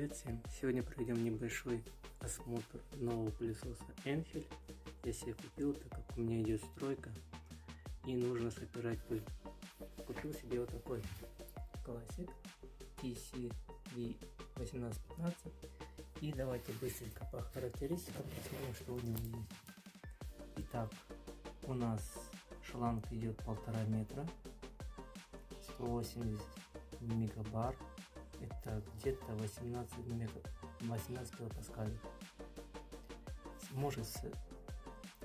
Привет всем! Сегодня проведем небольшой осмотр нового пылесоса Enfil. Я себе купил, так как у меня идет стройка и нужно собирать пыль. Купил себе вот такой классик TCV 1815. И давайте быстренько по характеристикам посмотрим, что у него есть. Итак, у нас шланг идет 1,5 метра, 180 мегабар. Это где-то 18 килопаскалей. Может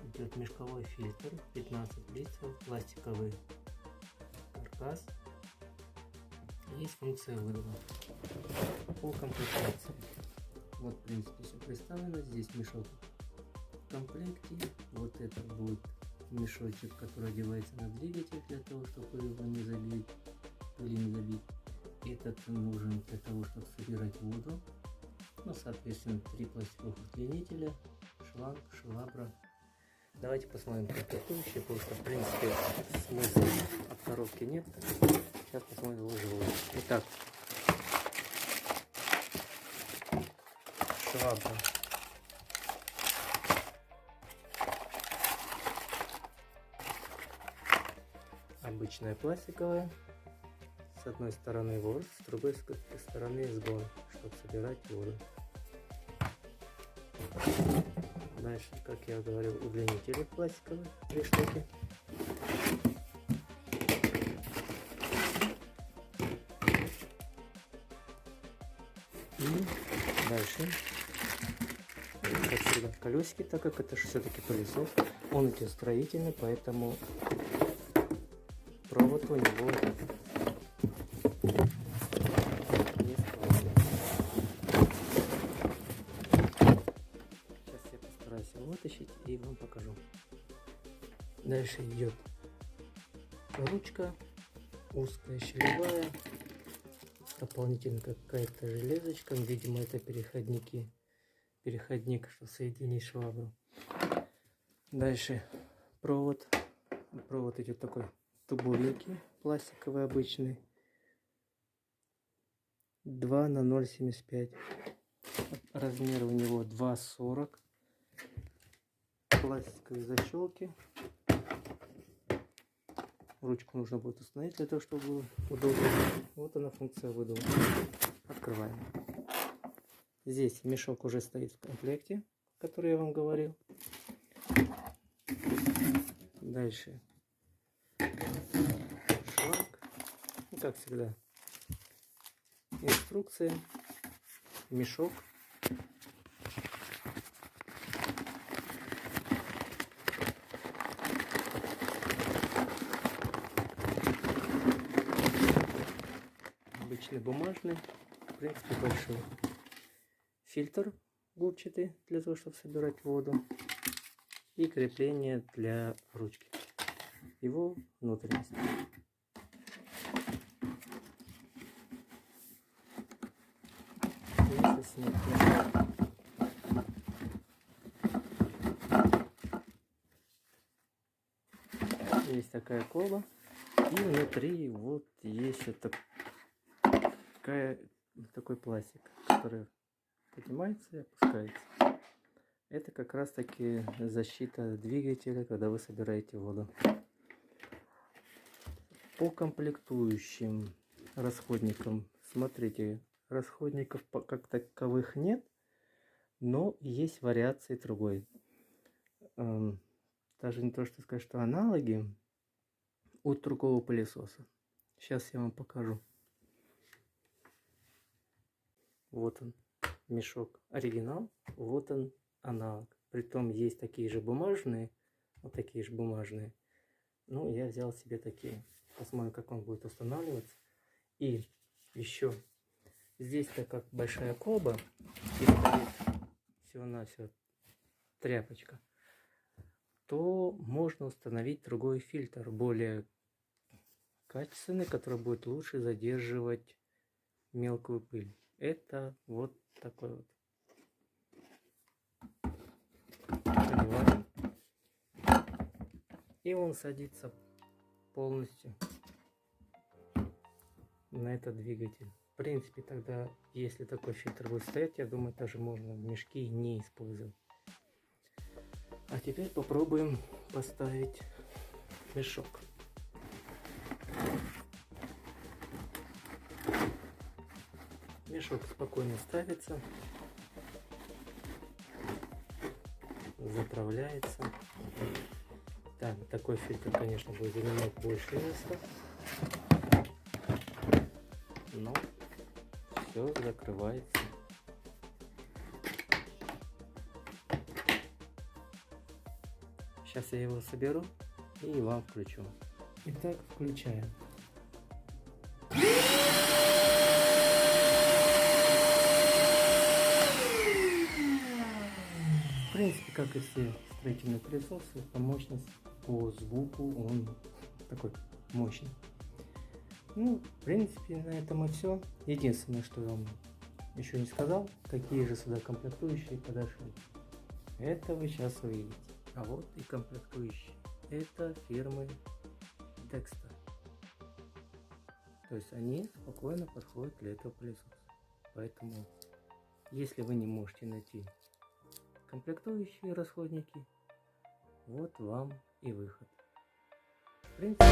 идет мешковой фильтр, 15 литров, пластиковый каркас. Есть функция выдува. По комплектации. Вот в принципе все представлено. Здесь мешок в комплекте. Вот это будет мешочек, который одевается на двигатель для того, чтобы его не забить, пыли не забить. Этот нужен для того, чтобы собирать воду. Ну, соответственно, 3 пластиковых удлинителя, шланг, швабра. Давайте посмотрим комплектующие, потому что в принципе смысла от коробки нет. Сейчас посмотрим его живую. Итак, швабра. Обычная пластиковая. С одной стороны ворс, с другой стороны сгон, чтобы собирать воду. Дальше, как я говорил, удлинители пластиковые, 3 штуки. И дальше, как всегда, колесики, так как это все-таки пылесос, он идет строительный, поэтому провод у него не складный. Сейчас я постараюсь его вытащить и вам покажу. Дальше идет ручка узкая, щелевая, дополнительно какая-то железочка, видимо это переходник, что соединить швабру. Дальше провод идет такой тубовенький, пластиковый обычный, 2 на 0,75, размер у него 2,40, пластиковые защелки. Ручку нужно будет установить для того, чтобы было удобно. Вот она, функция выдува. Открываем. Здесь мешок уже стоит в комплекте, который я вам говорил. Дальше шланг, ну, как всегда, инструкция, мешок, обычный бумажный, в принципе большой, фильтр губчатый для того, чтобы собирать воду, и крепление для ручки, его внутренность. Есть такая колба, и внутри вот есть вот такой пластик, который поднимается и опускается. Это как раз таки защита двигателя, когда вы собираете воду. По комплектующим расходникам, смотрите, расходников как таковых нет, но есть вариации другой. Даже не то, что сказать, что аналоги от другого пылесоса. Сейчас я вам покажу. Вот он, мешок оригинал, вот он аналог. Притом есть такие же бумажные, вот такие же бумажные. Ну, я взял себе такие. Посмотрим, как он будет устанавливаться. И еще здесь, так как большая колба и стоит всего-навсего тряпочка, то можно установить другой фильтр, более качественный, который будет лучше задерживать мелкую пыль. Это вот такой вот. Одеваем. И он садится полностью на этот двигатель. В принципе, тогда, если такой фильтр будет стоять, я думаю, даже можно мешки не использовать. А теперь попробуем поставить мешок. Мешок спокойно ставится, заправляется. Так, такой фильтр, конечно, будет занимать больше места, но все закрывается. Сейчас я его соберу и вам включу. Итак, включаем. В принципе, как и все строительные пылесосы, по мощности, по звуку он такой мощный. Ну, в принципе, на этом и все. Единственное, что я вам еще не сказал, какие же сюда комплектующие подошли. Это вы сейчас увидите. А вот и комплектующие. Это фирмы Dexter. То есть они спокойно подходят для этого пылесоса. Поэтому, если вы не можете найти комплектующие расходники, вот вам и выход. В принципе,